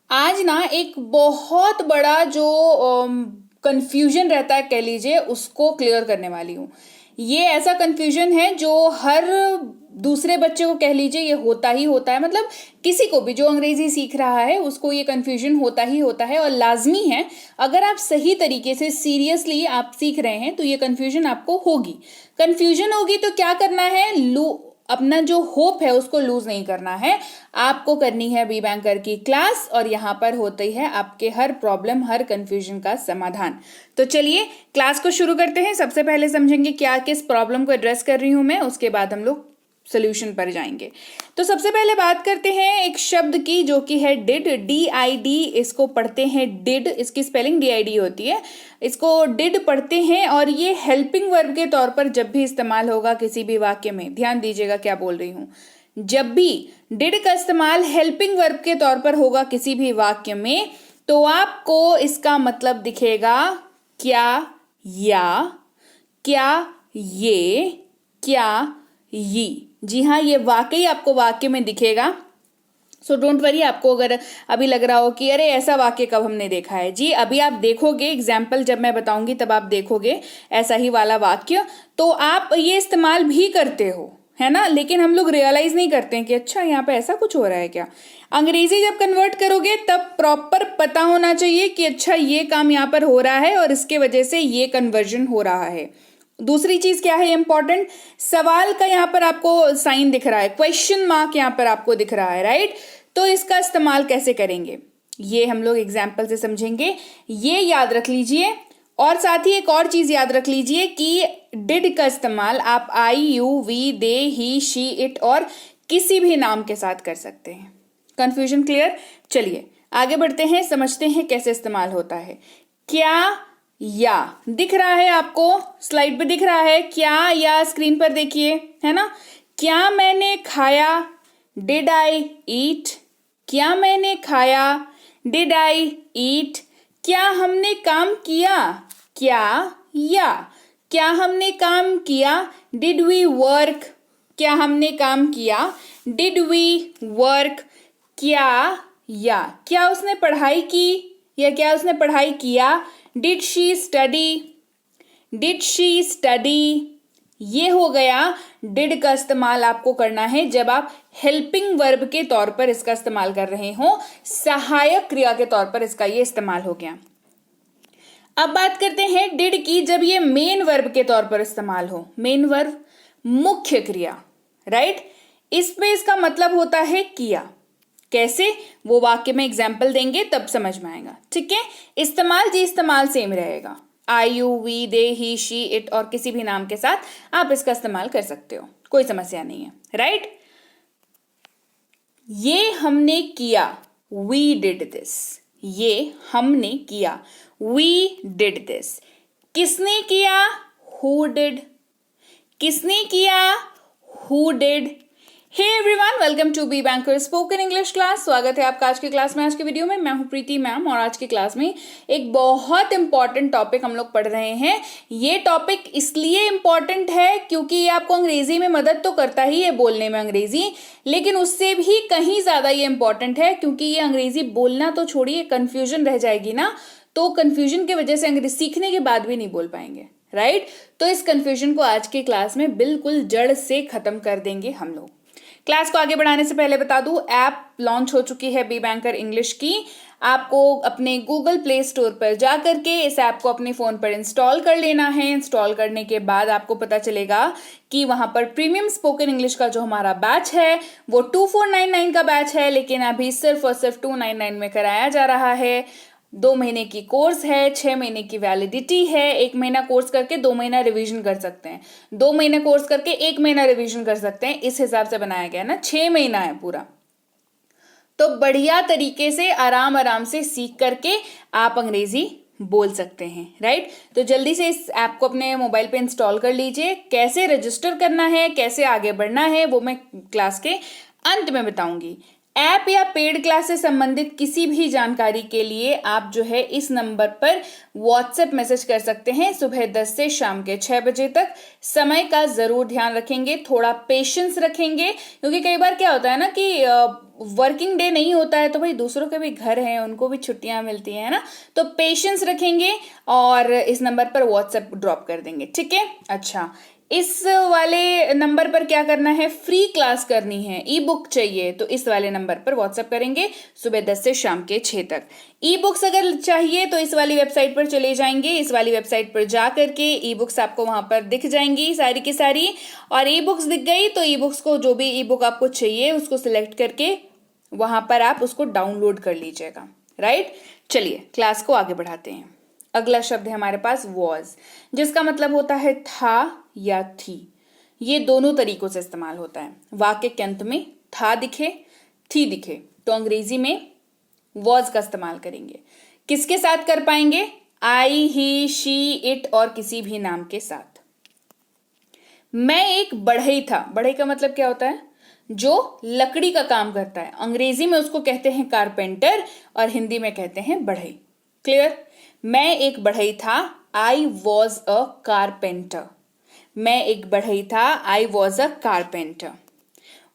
आज ना एक बहुत बड़ा जो कंफ्यूजन रहता है कह लीजिए उसको क्लियर करने वाली हूँ। ये ऐसा कंफ्यूजन है जो हर दूसरे बच्चे को कह लीजिए ये होता ही होता है। मतलब किसी को भी जो अंग्रेजी सीख रहा है उसको ये कंफ्यूजन होता ही होता है और लाजमी है। अगर आप सही तरीके से सीरियसली आप सीख रहे हैं तो ये कंफ्यूजन आपको होगी। कंफ्यूजन होगी तो क्या करना है, अपना जो होप है उसको लूज नहीं करना है। आपको करनी है बी बैंकर की क्लास और यहाँ पर होती है आपके हर प्रॉब्लम हर कंफ्यूजन का समाधान। तो चलिए क्लास को शुरू करते हैं। सबसे पहले समझेंगे क्या किस प्रॉब्लम को एड्रेस कर रही हूं मैं, उसके बाद हम लोग सोल्यूशन पर जाएंगे। तो सबसे पहले बात करते हैं एक शब्द की जो कि है डिड, DID। इसको पढ़ते हैं डिड, इसकी स्पेलिंग DID होती है। इसको डिड पढ़ते हैं और ये हेल्पिंग वर्ब के तौर पर जब भी इस्तेमाल होगा किसी भी वाक्य में, ध्यान दीजिएगा क्या बोल रही हूं, जब भी डिड का इस्तेमाल हेल्पिंग वर्ब के तौर पर होगा किसी भी वाक्य में तो आपको इसका मतलब दिखेगा क्या, या, क्या, ये, क्या, ये। जी हाँ, ये वाकई आपको वाक्य में दिखेगा। So don't worry. आपको अगर अभी लग रहा हो कि अरे ऐसा वाक्य कब हमने देखा है, जी अभी आप देखोगे एग्जाम्पल जब मैं बताऊंगी तब आप देखोगे ऐसा ही वाला वाक्य। तो आप ये इस्तेमाल भी करते हो, है ना, लेकिन हम लोग रियलाइज नहीं करते हैं कि अच्छा यहाँ पे ऐसा कुछ हो रहा है क्या। अंग्रेजी जब कन्वर्ट करोगे तब प्रॉपर पता होना चाहिए कि अच्छा ये काम यहाँ पर हो रहा है और इसके वजह से ये कन्वर्जन हो रहा है। दूसरी चीज क्या है इंपॉर्टेंट, सवाल का यहाँ पर आपको साइन दिख रहा है, क्वेश्चन मार्क यहाँ पर आपको दिख रहा है, राइट। तो इसका इस्तेमाल कैसे करेंगे ये हम लोग एग्जाम्पल से समझेंगे, ये याद रख लीजिए। और साथ ही एक और चीज याद रख लीजिए कि डिड का इस्तेमाल आप I, you, we, they, he, she, it और किसी भी नाम के साथ कर सकते हैं। Confusion clear. चलिए आगे बढ़ते हैं, समझते हैं कैसे इस्तेमाल होता है। क्या या दिख रहा है आपको, स्लाइड पे दिख रहा है क्या या, स्क्रीन पर देखिए, है ना। क्या मैंने खाया, डिड आई ईट। क्या मैंने खाया, डिड आई ईट। क्या हमने काम किया, क्या या। क्या हमने काम किया, डिड वी वर्क। क्या हमने काम किया, डिड वी वर्क। क्या या, क्या उसने पढ़ाई की या क्या उसने पढ़ाई किया, did she study. Did she study. ये हो गया डिड का इस्तेमाल आपको करना है जब आप हेल्पिंग वर्ब के तौर पर इसका इस्तेमाल कर रहे हो, सहायक क्रिया के तौर पर इसका ये इस्तेमाल हो गया। अब बात करते हैं डिड की जब ये मेन वर्ब के तौर पर इस्तेमाल हो। मेन वर्ब मुख्य क्रिया, राइट। इसमें इसका मतलब होता है किया। कैसे, वो वाक्य में एग्जाम्पल देंगे तब समझ में आएगा, ठीक है। इस्तेमाल जी इस्तेमाल सेम रहेगा, I, you, we, they, he, she, it और किसी भी नाम के साथ आप इसका इस्तेमाल कर सकते हो, कोई समस्या नहीं है, राइट। ये हमने किया, वी डिड दिस। ये हमने किया, वी डिड दिस। किसने किया, हु डिड। किसने किया, who did. Hey everyone, welcome to be banker spoken English class. स्वागत है आपका आज की क्लास में। आज की वीडियो में मैं हूं प्रीति मैम और आज की क्लास में एक बहुत इंपॉर्टेंट टॉपिक हम लोग पढ़ रहे हैं। ये टॉपिक इसलिए इंपॉर्टेंट है क्योंकि ये आपको अंग्रेजी में मदद तो करता ही है बोलने में अंग्रेजी, लेकिन उससे भी कहीं ज्यादा ये इंपॉर्टेंट है क्योंकि ये अंग्रेजी बोलना तो छोड़िए, कंफ्यूजन रह जाएगी ना, तो कंफ्यूजन की वजह से अंग्रेजी सीखने के बाद भी नहीं बोल पाएंगे, राइट। तो इस कंफ्यूजन को आज की क्लास में बिल्कुल जड़ से खत्म कर देंगे हम लोग। क्लास को आगे बढ़ाने से पहले बता दूं, ऐप लॉन्च हो चुकी है बी बैंकर इंग्लिश की। आपको अपने गूगल प्ले स्टोर पर जा करके इस ऐप को अपने फ़ोन पर इंस्टॉल कर लेना है। इंस्टॉल करने के बाद आपको पता चलेगा कि वहाँ पर प्रीमियम स्पोकन इंग्लिश का जो हमारा बैच है वो 2499 का बैच है, लेकिन अभी सिर्फ और सिर्फ 299 में कराया जा रहा है। 2 महीने की कोर्स है, 6 महीने की वैलिडिटी है। 1 महीना कोर्स करके 2 महीना रिवीजन कर सकते हैं, 2 महीने कोर्स करके 1 महीना रिवीजन कर सकते हैं। इस हिसाब से बनाया गया है ना, 6 महीना है पूरा। तो बढ़िया तरीके से आराम आराम से सीख करके आप अंग्रेजी बोल सकते हैं, राइट। तो जल्दी से इस ऐप को अपने मोबाइल पे इंस्टॉल कर लीजिए। कैसे रजिस्टर करना है, कैसे आगे बढ़ना है, वो मैं क्लास के अंत में बताऊंगी। ऐप या पेड क्लास से संबंधित किसी भी जानकारी के लिए आप जो है इस नंबर पर व्हाट्सएप मैसेज कर सकते हैं सुबह 10 से शाम के 6 बजे तक। समय का जरूर ध्यान रखेंगे, थोड़ा पेशेंस रखेंगे, क्योंकि कई बार क्या होता है ना कि वर्किंग डे नहीं होता है तो भाई दूसरों के भी घर हैं, उनको भी छुट्टियां मिलती हैं ना, तो पेशेंस रखेंगे और इस नंबर पर व्हाट्सएप ड्रॉप कर देंगे, ठीक है। अच्छा, इस वाले नंबर पर क्या करना है, फ्री क्लास करनी है, ई बुक चाहिए तो इस वाले नंबर पर व्हाट्सएप करेंगे सुबह 10 से शाम के 6 तक। ई बुक्स अगर चाहिए तो इस वाली वेबसाइट पर चले जाएंगे, इस वाली वेबसाइट पर जा करके ई बुक्स आपको वहां पर दिख जाएंगी सारी की सारी, और ई बुक्स दिख गई तो ई बुक्स को, जो भी ई बुक आपको चाहिए उसको सिलेक्ट करके वहां पर आप उसको डाउनलोड कर लीजिएगा, राइट। चलिए क्लास को आगे बढ़ाते हैं। अगला शब्द है हमारे पास वॉज, जिसका मतलब होता है था या थी। ये दोनों तरीकों से इस्तेमाल होता है। वाक्य के अंत में था दिखे, थी दिखे तो अंग्रेजी में वॉज का इस्तेमाल करेंगे। किसके साथ कर पाएंगे, आई, ही, शी, इट और किसी भी नाम के साथ। मैं एक बढ़ई था, बढ़ई का मतलब क्या होता है, जो लकड़ी का काम करता है। अंग्रेजी में उसको कहते हैं कारपेंटर और हिंदी में कहते हैं बढ़ई। क्लियर। मैं एक बढ़ई था, आई वॉज अ कारपेंटर। मैं एक बढ़ई था, आई वॉज अ कारपेंटर।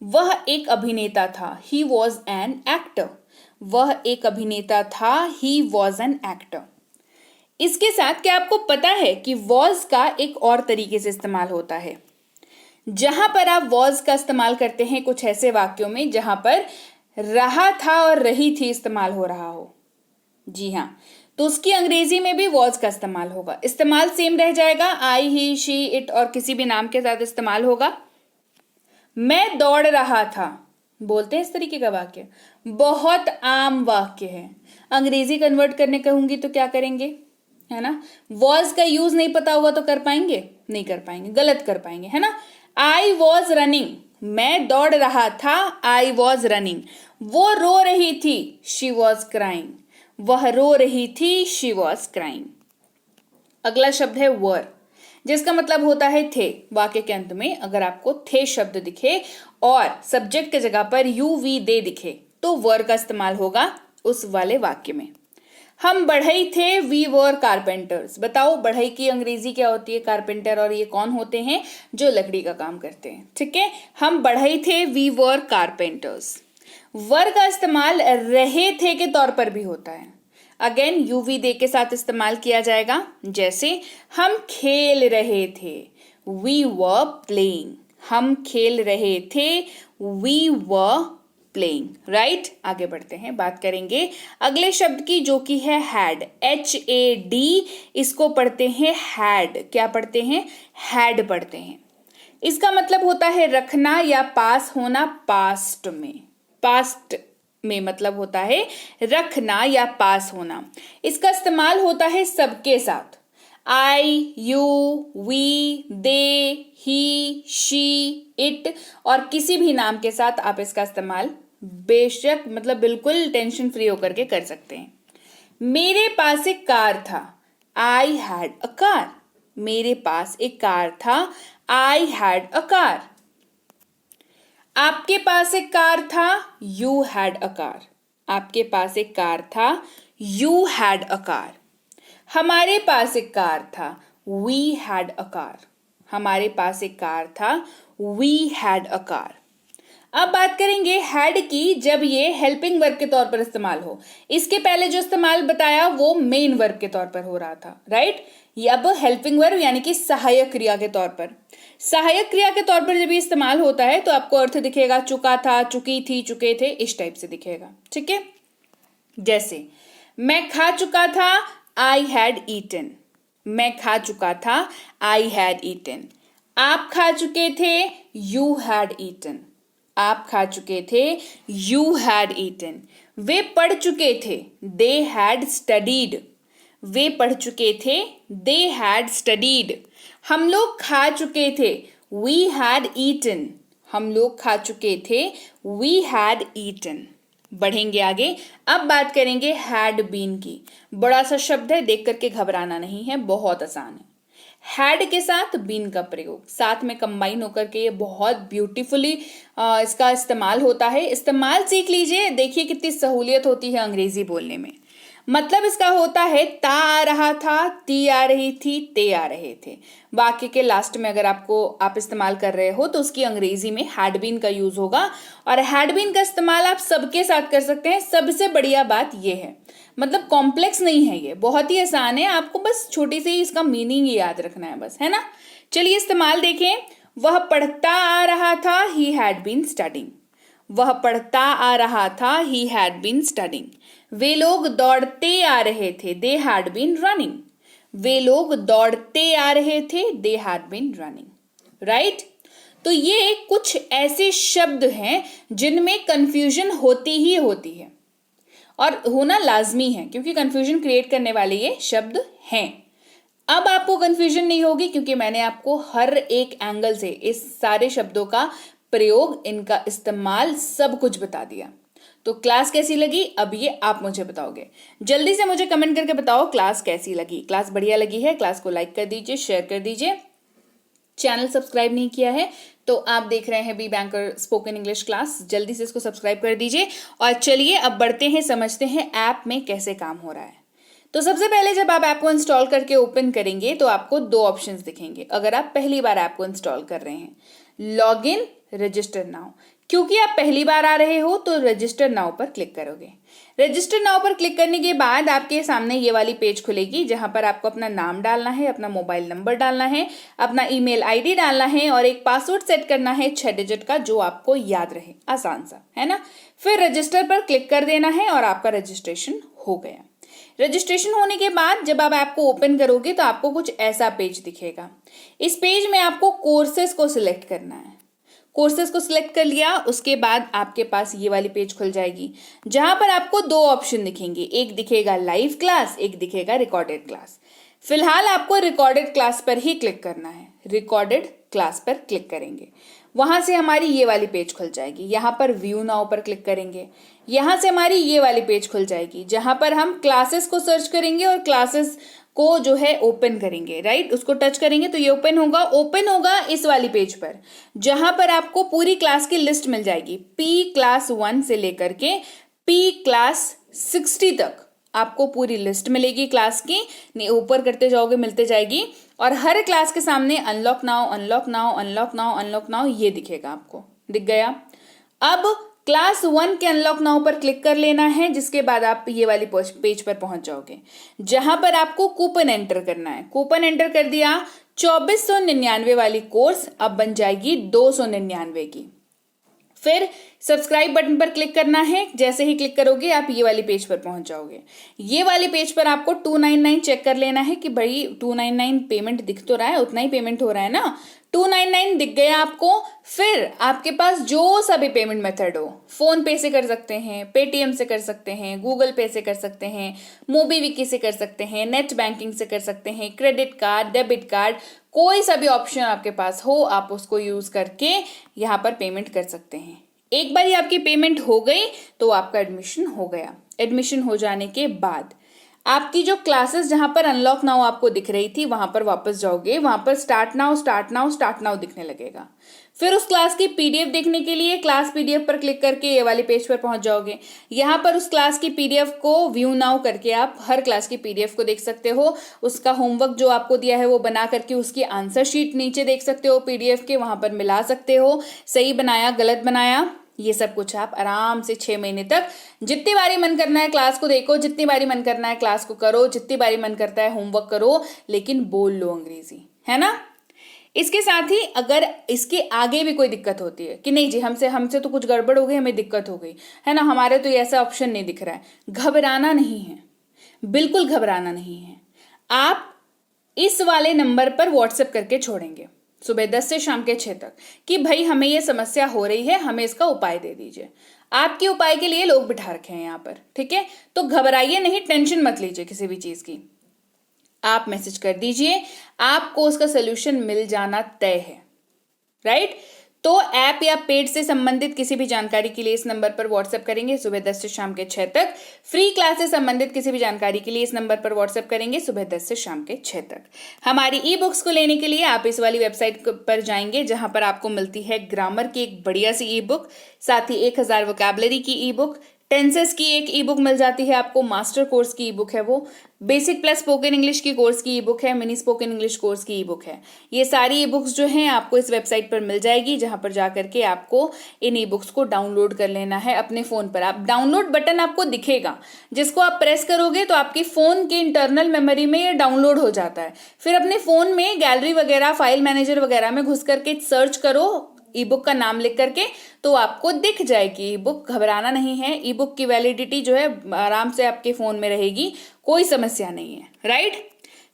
वह एक अभिनेता था, ही वॉज एन एक्टर। वह एक अभिनेता था, ही वॉज एन एक्टर। इसके साथ क्या आपको पता है कि वॉज का एक और तरीके से इस्तेमाल होता है। जहां पर आप वॉज का इस्तेमाल करते हैं कुछ ऐसे वाक्यों में जहां पर रहा था और रही थी इस्तेमाल हो रहा हो, जी हां, तो उसकी अंग्रेजी में भी वॉज का इस्तेमाल होगा। इस्तेमाल सेम रह जाएगा, आई, ही, शी, इट और किसी भी नाम के साथ इस्तेमाल होगा। मैं दौड़ रहा था, बोलते हैं इस तरीके का वाक्य, बहुत आम वाक्य है। अंग्रेजी कन्वर्ट करने कहूंगी तो क्या करेंगे, है ना। वॉज का यूज नहीं पता होगा तो कर पाएंगे, नहीं कर पाएंगे, गलत कर पाएंगे, है ना। आई वॉज रनिंग, मैं दौड़ रहा था, आई वॉज रनिंग। वो रो रही थी, शी वॉज क्राइंग। वह रो रही थी, शी वॉज क्राइंग। अगला शब्द है वर, जिसका मतलब होता है थे। वाक्य के अंत में अगर आपको थे शब्द दिखे और सब्जेक्ट की जगह पर यू, वी, दे दिखे तो वर का इस्तेमाल होगा उस वाले वाक्य में। हम बढ़ई थे, वी वर कारपेंटर्स। बताओ बढ़ई की अंग्रेजी क्या होती है, कारपेंटर, और ये कौन होते हैं, जो लकड़ी का काम करते हैं, ठीक है। हम बढ़ई थे, वी वर कारपेंटर्स। वर का इस्तेमाल रहे थे के तौर पर भी होता है। अगेन यूवी दे के साथ इस्तेमाल किया जाएगा, जैसे हम खेल रहे थे, वी वर प्लेइंग। हम खेल रहे थे, वी वर प्लेइंग, राइट। आगे बढ़ते हैं, बात करेंगे अगले शब्द की जो कि है हैड, HAD। इसको पढ़ते हैं हैड, क्या पढ़ते हैं, हैड पढ़ते हैं। इसका मतलब होता है रखना या पास होना पास्ट में। पास्ट में मतलब होता है रखना या पास होना। इसका इस्तेमाल होता है सबके साथ, I, you, we, they, he, she, it और किसी भी नाम के साथ आप इसका इस्तेमाल बेशक मतलब बिल्कुल टेंशन फ्री होकर के कर सकते हैं। मेरे पास एक कार था, आई हैड अ कार। मेरे पास एक कार था, आई हैड अ कार। आपके पास एक कार था, यू हैड अ कार। आपके पास एक कार था, यू हैड अ कार। हमारे पास एक कार था, वी हैड अ कार। हमारे पास एक कार था, वी हैड अ कार। अब बात करेंगे हैड की, जब ये हेल्पिंग वर्ब के तौर पर इस्तेमाल हो। इसके पहले जो इस्तेमाल बताया वो मेन वर्ब के तौर पर हो रहा था, राइट। ये अब हेल्पिंग वर्ब यानी कि सहायक क्रिया के तौर पर। सहायक क्रिया के तौर पर जब ये इस्तेमाल होता है तो आपको अर्थ दिखेगा चुका था, चुकी थी, चुके थे, इस टाइप से दिखेगा, ठीक है। जैसे मैं खा चुका था, आई हैड ईटन। मैं खा चुका था, आई हैड ईटन। आप खा चुके थे, यू हैड ईटन। आप खा चुके थे, यू हैड ईटन। वे पढ़ चुके थे, दे हैड स्टडीड। वे पढ़ चुके थे, दे हैड स्टडीड। हम लोग खा चुके थे, वी हैड ईटन। हम लोग खा चुके थे, वी हैड ईटन। बढ़ेंगे आगे, अब बात करेंगे हैड बीन की। बड़ा सा शब्द है, देख करके घबराना नहीं है, बहुत आसान है। हैड के साथ बीन का प्रयोग साथ में कंबाइन होकर के ये बहुत ब्यूटीफुली इसका इस्तेमाल होता है। इस्तेमाल सीख लीजिए, देखिए कितनी सहूलियत होती है अंग्रेजी बोलने में। मतलब इसका होता है ता आ रहा था, ती आ रही थी, ते आ रहे थे। वाक्य के लास्ट में अगर आप इस्तेमाल कर रहे हो तो उसकी अंग्रेजी में हैड बीन का यूज होगा। और हैड बीन का इस्तेमाल आप सबके साथ कर सकते हैं। सबसे बढ़िया बात ये है, मतलब कॉम्प्लेक्स नहीं है, ये बहुत ही आसान है, आपको बस छोटी सी इसका मीनिंग याद रखना है बस, है ना। चलिए इस्तेमाल देखें। वह पढ़ता आ रहा था, ही हैड बीन स्टडिंग। वह पढ़ता आ रहा था, ही हैड बीन स्टडिंग। वे लोग दौड़ते आ रहे थे, दे हैड बीन रनिंग। वे लोग दौड़ते आ रहे थे, they had been running. Right. तो ये कुछ ऐसे शब्द हैं जिनमें कंफ्यूजन होती ही होती है और होना लाजमी है, क्योंकि कंफ्यूजन क्रिएट करने वाले ये शब्द हैं। अब आपको कंफ्यूजन नहीं होगी, क्योंकि मैंने आपको हर एक एंगल से इस सारे शब्दों का प्रयोग, इनका इस्तेमाल, सब कुछ बता दिया। तो क्लास कैसी लगी अब ये आप मुझे बताओगे। जल्दी से मुझे कमेंट करके बताओ क्लास कैसी लगी। क्लास बढ़िया लगी है, क्लास को लाइक कर दीजिए, शेयर कर दीजिए। चैनल सब्सक्राइब नहीं किया है तो आप देख रहे हैं be banker spoken English class, जल्दी से इसको सब्सक्राइब कर दीजिए। और चलिए अब बढ़ते हैं, समझते हैं ऐप में कैसे काम हो रहा है। तो सबसे पहले जब आप ऐप को इंस्टॉल करके ओपन करेंगे तो आपको दो ऑप्शंस दिखेंगे अगर आप पहली बार ऐप को इंस्टॉल कर रहे हैं, लॉग इन, रजिस्टर नाउ। क्योंकि आप पहली बार आ रहे हो तो रजिस्टर नाउ पर क्लिक करोगे। रजिस्टर नाउ पर क्लिक करने के बाद आपके सामने ये वाली पेज खुलेगी, जहां पर आपको अपना नाम डालना है, अपना मोबाइल नंबर डालना है, अपना ईमेल आईडी डालना है और एक पासवर्ड सेट करना है 6 डिजिट का, जो आपको याद रहे, आसान सा, है ना। फिर रजिस्टर पर क्लिक कर देना है और आपका रजिस्ट्रेशन हो गया। रजिस्ट्रेशन होने के बाद जब आप ऐप को ओपन करोगे तो आपको कुछ ऐसा पेज दिखेगा। इस पेज में आपको कोर्सेज को सिलेक्ट करना है। कोर्सेज को सिलेक्ट कर लिया, उसके बाद आपके पास ये वाली पेज खुल जाएगी, जहां पर आपको दो ऑप्शन दिखेंगे, एक दिखेगा लाइव क्लास, एक दिखेगा रिकॉर्डेड क्लास। फिलहाल आपको रिकॉर्डेड क्लास पर ही क्लिक करना है। रिकॉर्डेड क्लास पर क्लिक करेंगे, वहां से हमारी ये वाली पेज खुल जाएगी। यहाँ पर व्यू नाउ पर क्लिक करेंगे, यहाँ से हमारी ये वाली पेज खुल जाएगी, जहां पर हम क्लासेस को सर्च करेंगे और क्लासेस को जो है ओपन करेंगे। राइट, उसको टच करेंगे तो ये ओपन होगा इस वाली पेज पर, जहां पर आपको पूरी क्लास की लिस्ट मिल जाएगी। पी क्लास 1 से लेकर के पी क्लास 60 तक आपको पूरी लिस्ट मिलेगी क्लास की। ऊपर करते जाओगे मिलते जाएगी और हर क्लास के सामने unlock now, unlock now, unlock now, unlock now ये दिखेगा, आपको दिख गया। अब क्लास 1 के अनलॉक नाउ पर क्लिक कर लेना है, जिसके बाद आप ये वाली पेज पर पहुंच जाओगे, जहां पर आपको कूपन एंटर करना है। कूपन एंटर कर दिया, 2499 वाली कोर्स अब बन जाएगी 299 की। फिर सब्सक्राइब बटन पर क्लिक करना है, जैसे ही क्लिक करोगे आप ये वाली पेज पर पहुंच जाओगे। ये वाली पेज पर आपको 299 चेक कर लेना है कि भाई 299 पेमेंट दिख तो रहा है, उतना ही पेमेंट हो रहा है ना। 299 दिख गया आपको। फिर आपके पास जो सभी पेमेंट मेथड हो, फोन पे से कर सकते हैं, पेटीएम से कर सकते हैं, गूगल पे से कर सकते हैं, मोबीविकी से कर सकते हैं, नेट बैंकिंग से कर सकते हैं, क्रेडिट कार्ड, डेबिट कार्ड, कोई सा भी ऑप्शन आपके पास हो आप उसको यूज करके यहाँ पर पेमेंट कर सकते हैं। एक बार आपकी पेमेंट हो गई तो आपका एडमिशन हो गया। एडमिशन हो जाने के बाद आपकी जो क्लासेस जहां पर अनलॉक नाउ आपको दिख रही थी वहां पर वापस जाओगे, वहां पर start now, start now, start now दिखने लगेगा। फिर उस क्लास की पीडीएफ देखने के लिए क्लास पीडीएफ पर क्लिक करके ये वाले पेज पर पहुंच जाओगे। यहाँ पर उस क्लास की पीडीएफ को व्यू नाउ करके आप हर क्लास की पीडीएफ को देख सकते हो। उसका होमवर्क जो आपको दिया है वो बना करके उसकी आंसर शीट नीचे देख सकते हो पीडीएफ के, वहां पर मिला सकते हो, सही बनाया गलत बनाया, ये सब कुछ आप आराम से 6 महीने तक जितनी बारी मन करना है क्लास को देखो, जितनी बारी मन करना है क्लास को करो, जितनी बारी मन करता है होमवर्क करो, लेकिन बोल लो अंग्रेजी, है ना। इसके साथ ही अगर इसके आगे भी कोई दिक्कत होती है कि नहीं जी हमसे तो कुछ गड़बड़ हो गई, हमें दिक्कत हो गई है ना, हमारे तो ऐसा ऑप्शन नहीं दिख रहा है, घबराना नहीं है, बिल्कुल घबराना नहीं है। आप इस वाले नंबर पर व्हाट्सएप करके छोड़ेंगे सुबह 10 से शाम के 6 तक कि भाई हमें ये समस्या हो रही है, हमें इसका उपाय दे दीजिए। आपके उपाय के लिए लोग बिठा रखे हैं यहाँ पर, ठीक है। तो घबराइए नहीं, टेंशन मत लीजिए किसी भी चीज की, आप मैसेज कर दीजिए, आपको उसका सोल्यूशन मिल जाना तय है। राइट, तो ऐप या पेड से संबंधित किसी भी जानकारी के लिए इस नंबर पर व्हाट्सएप करेंगे सुबह 10 से शाम के 6 तक। फ्री क्लास से संबंधित किसी भी जानकारी के लिए इस नंबर पर व्हाट्सएप करेंगे सुबह 10 से शाम के 6 तक। हमारी ई बुक्स को लेने के लिए आप इस वाली वेबसाइट पर जाएंगे जहां पर आपको मिलती है ग्रामर की एक बढ़िया सी ई बुक, साथ ही 1000 वोकैबुलरी की ई बुक, टेंसेस की एक ई बुक मिल जाती है आपको, मास्टर कोर्स की ई बुक है वो, बेसिक प्लस स्पोकन इंग्लिश की कोर्स की ई बुक है, मिनी स्पोकन इंग्लिश कोर्स की ई बुक है। ये सारी ई बुक्स जो हैं आपको इस वेबसाइट पर मिल जाएगी, जहां पर जाकर के आपको इन ई बुक्स को डाउनलोड कर लेना है अपने फोन पर। आप डाउनलोड बटन आपको दिखेगा, जिसको आप प्रेस करोगे तो आपके फोन के इंटरनल मेमोरी में ये डाउनलोड हो जाता है। फिर अपने फोन में गैलरी वगैरह, फाइल मैनेजर वगैरह में घुस करके सर्च करो ई बुक का नाम लिख करके, तो आपको दिख जाएगी ई बुक। घबराना नहीं है, ई बुक की वैलिडिटी जो है आराम से आपके फोन में रहेगी, कोई समस्या नहीं है, राइट।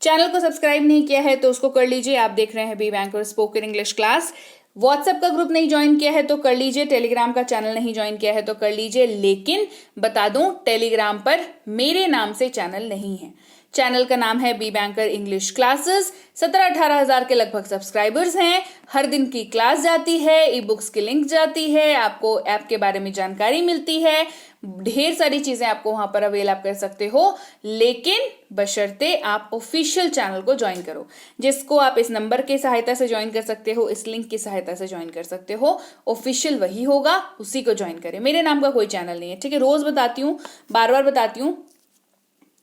चैनल को सब्सक्राइब नहीं किया है तो उसको कर लीजिए। आप देख रहे हैं be banker spoken English class. WhatsApp का ग्रुप नहीं ज्वाइन किया है तो कर लीजिए, टेलीग्राम का चैनल नहीं ज्वाइन किया है तो कर लीजिए। लेकिन बता दूं, टेलीग्राम पर मेरे नाम से चैनल नहीं है। चैनल का नाम है बी बैंकर इंग्लिश क्लासेस। 17-18 हजार के लगभग सब्सक्राइबर्स हैं। हर दिन की क्लास जाती है, ई बुक्स की लिंक जाती है, आपको ऐप के बारे में जानकारी मिलती है, ढेर सारी चीजें आपको वहां पर अवेल आप कर सकते हो। लेकिन बशर्ते आप ऑफिशियल चैनल को ज्वाइन करो, जिसको आप इस नंबर की सहायता से ज्वाइन कर सकते हो, इस लिंक की सहायता से ज्वाइन कर सकते हो। ऑफिशियल वही होगा, उसी को ज्वाइन करें। मेरे नाम का कोई चैनल नहीं है, ठीक है। रोज बताती हूँ, बार बार बताती हूँ,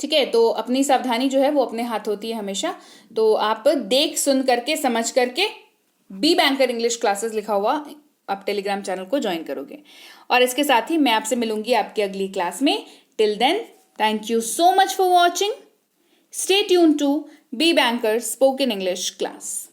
ठीक है। तो अपनी सावधानी जो है वो अपने हाथ होती है हमेशा। तो आप देख सुन करके समझ करके बी बैंकर इंग्लिश क्लासेस लिखा हुआ आप टेलीग्राम चैनल को ज्वाइन करोगे। और इसके साथ ही मैं आपसे मिलूंगी आपकी अगली क्लास में। Till then, thank you so much for watching. Stay tune to be banker spoken English class.